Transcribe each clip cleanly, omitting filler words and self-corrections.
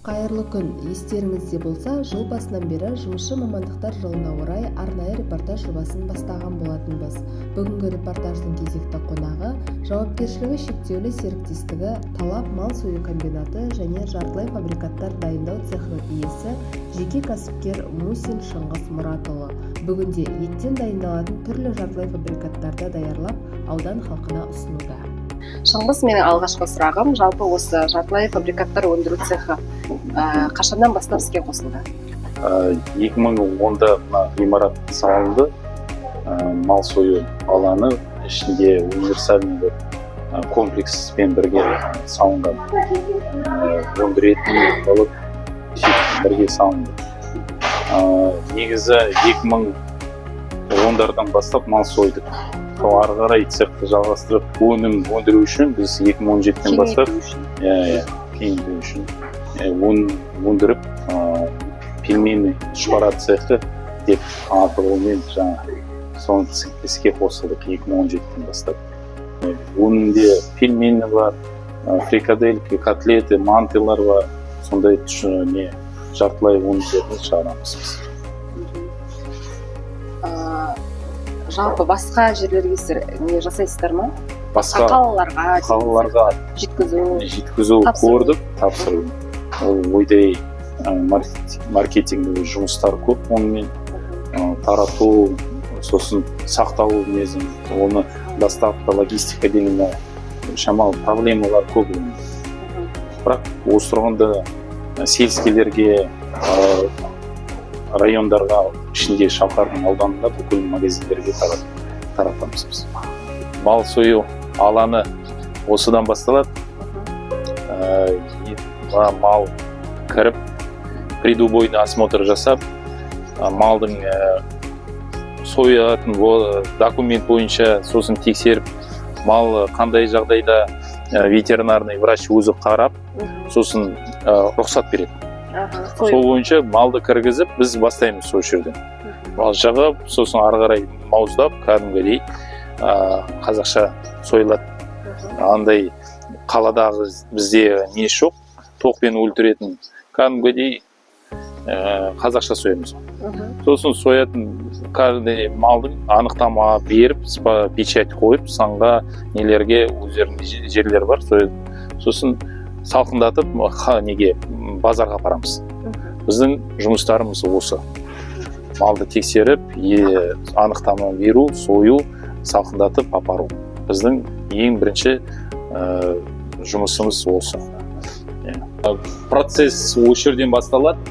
Қайырлы күн. Естеріңізде болса, жыл басынан бері жұмысшы мамандықтар жылына орай арнайы репортаж жобасын бастаған болатынбыз. Бүгінгі репортаждың кезекті қонағы жауапкершілігі шектеулі серіктестігі Талап мал сою комбинаты және жартылай фабрикаттар дайындау цехының иесі жеке кәсіпкер Мусин Шыңғыс Мұратұлы. Бүгінде еттен дайындалатын түрлі жартылай фабрикаттарды даярлап, аудан халқына ұсынуда. Шыңғыс, менің алғашқы сұрағым, жалпы осы жартылай фабрикаттар өндіру цехы қашаннан бастап іске қосылды? 2010-да ғимарат салынды. Мал сою алаңы ішінде универсальный комплекспен бірге салынған. Өндіретін болып бірге салынды. Негізі 2010-дардан бастап мал сойдық. Ары қарай цехты жалғастырып, өнім өндіру үшін біз 2017-тен бастап кеңейту үшін өндіріп, пельмени шпара цехы деп атауымен соны іске қосылдық 2017-тен бастап. Өнімде пельмени бар, фрикадельки, котлеты, мантылар бар, сондай жартылай өнімдерді шығарамыз. Жалпы басқа жерлерге сіздер не жасайсыздар ма? Басқа қалаларға жеткізу көрдік, тапсырдым. Ол ойдай маркетингтік жұмыстар көп, онымен тарату, сосын сақталу мерзімі, оны доставка, логистика деген шамалы проблемалар көп. Бірақ осы тұрғанда сельскийлерге, райондарға, ішінде шалқардың ауданында бүкіл магазиндерге таратамыз біз. Мал сою алаңы осыдан басталады. Мал кіріп, предубойный осмотр жасап, малдың соятын документ бойынша сосын тексеріп, мал қандай жағдайда ветеринарный врач өзі қарап, сосын рұқсат береді. Сол бойынша малды кіргізіп, біз бастаймыз сол жерден. Мал жағып, сосын ары қарай мауыздап, кәдімгідей қазақша сойылады. Андай қаладағы бізде не жоқ, тоқпен өлтіретін кәдімгідей қазақша соямыз. Сосын соятын кәдімгідей малдың анықтама беріп, печать қойып, санға нелерге өздерінің жерлер бар. Сосын салқындатып, базарға апарамыз. Біздің жұмыстарымыз осы. Малды тексеріп, анықтама беру, сою, салқындатып апару. Біздің ең бірінші жұмысымыз осы. Процесс осы жерден басталады.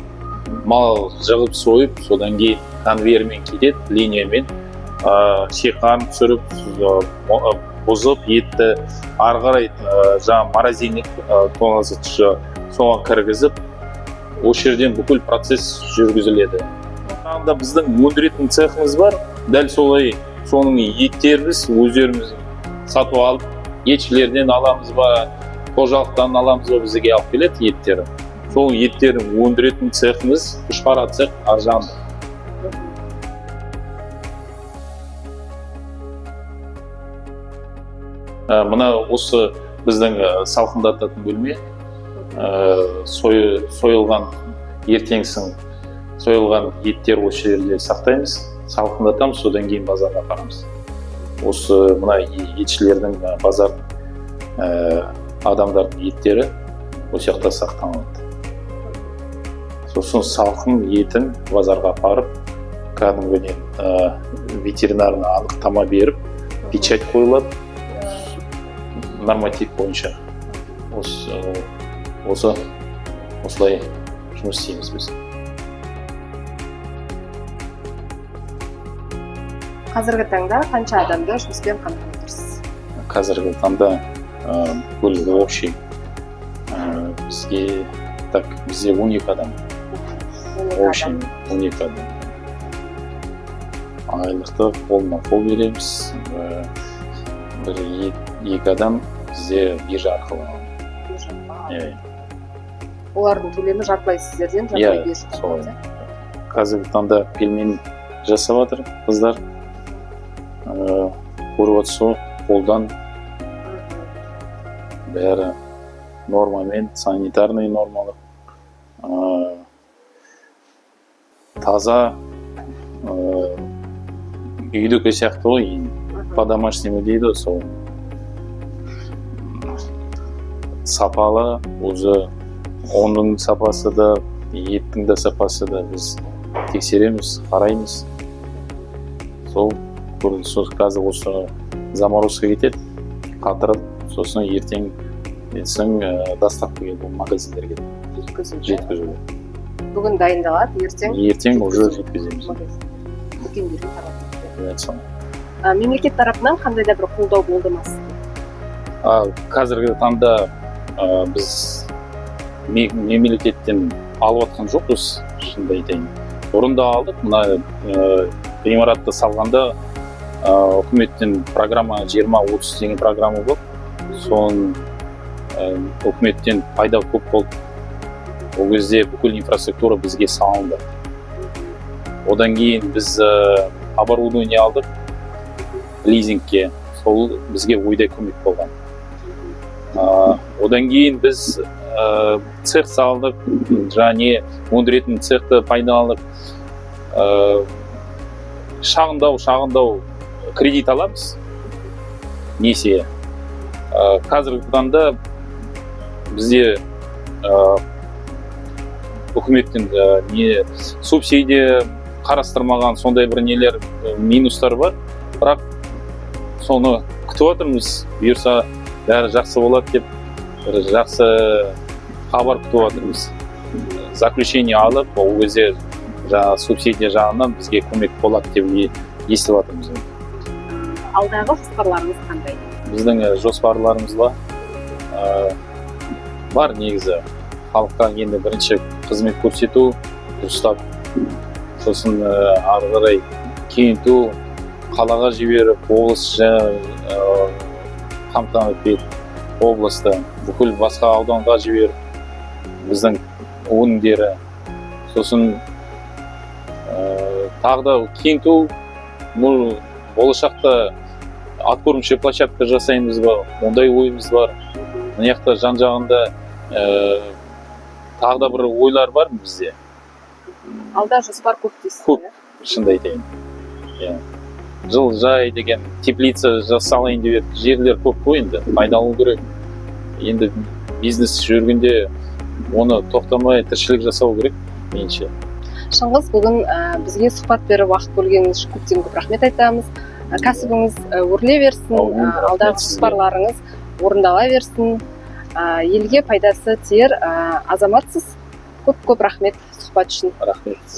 Мал жығып, сойып, содан кейін конвейермен кетеді, линиямен шиқан түсіріп, бұзып, етті ары қарай морозильник тоңазытқышы соған кіргізіп, осы жерден бүкіл процесс жүргізіледі. Біздің өндіретін цехымыз бар, дәл солай соның еттеріміз өздеріміз сатып алып, етшілерден аламыз ба, қожалықтан аламыз ба, бізге алып келеді еттері. Сол еттерін өндіретін цехымыз, шпара цех аржанды. Мына осы біздің салқындататын бөлме, сойылған ертеңсің сойылған еттер осы жерде сақтаймыз, салқындатамыз, содан кейін базарға апарамыз. Осы мына етшілердің базар адамдардың еттері осы жақта сақталады. Сосын салқын етін базарға апарып, кәдімгіден ветеринарына анықтама беріп, печать қойылады. Норматив бойынша осылай жұмыс істейміз біз. Қазіргі таңда қанша адамды жұмыспен қамтып отырсыз? Қазіргі таңда бүкіл общий бізде 12 адам. Общий 12 адам. Айлықты қолма-қол береміз. Екі адам бізде биржа арқылы. Олардың төлемі жартылай сіздерден, жартылай биржа. Қазіргі таңда пельмени жасап жатыр қыздар. Көріп отырсыз, қолдан бәрі нормамен, санитарный нормалы таза үйдікі сияқты ғой, по-домашнему дейді ғой, сол сапалы, өзі оның сапасы да, еттің де сапасы да біз тексереміз, қараймыз. Сол қазір осы заморозка кетеді, қатырып, сосын ертең доставка келеді, магазиндерге жеткізуге. Бүгін дайындалады, ертең уже жеткіземіз. Дүкендерге таратады. Мемлекет тарапынан қандай да бір қолдау болды ма сізге? Қазіргі таңда біз мемлекеттен алып жатқан жоқпыз, шынымды айтайын. Бұрында алдық, мына ғимаратты салғанда үкіметтен программа 20-30 деген программа болды. Соның үкіметтен пайда көп болды. Ол кезде бүкіл инфраструктура бізге салынды. Одан кейін біз оборудование алдық лизингке. Сол бізге ойдай көмек болған. Одан кейін біз цех салдық, және өндіретін цехты пайдаланып шағындау кредит аламыз, несие. Қазіргі таңда бізде үкіметтен субсидия қарастырмаған сондай бір нелер, минустар бар, бірақ соны күтіп отырмыз. Бұйырса бәрі жақсы болады деп, жақсы хабар күтіп отырмыз. Заключение алып, ол кезде субсидия жағынан бізге көмек болады деп естіп отырмыз. Алдағы жоспарларыңыз қандай? Біздің жоспарларымыз бар негізі. Халыққа енді бірінші қызмет көрсету, дұрыстап, сосын ары қарай кеңейту, қалаға жіберіп, облыс қамтамасыз етіп, облысты бүкіл басқа ауданға жіберіп, біздің өнімдері, сосын тағы да кеңейту, бұл болашақта откормчий площадка жасаймыз ба, ондай ойымыз бар. Мына жақта жан-жағында тағы да бір ойлар бар бізде. Алда жоспар көп дейсіз. Көп, шынды айтайын. Жылыжай деген теплица жасалайын деп жерлер көп қой, енді пайдалану керек. Енді бизнес жүргенде оны тоқтамай тіршілік жасау керек, меніңше. Шыңғыс, бүгін бізге сұхбат беріп уақыт бөлгеніңіз үшін көптен көп рахмет айтамыз. Кәсібіңіз өрлей берсін, алдағы жоспарларыңыз орындала берсін. Елге пайдасы тиер азаматсыз. Көп рахмет сұхбат үшін. Рахмет.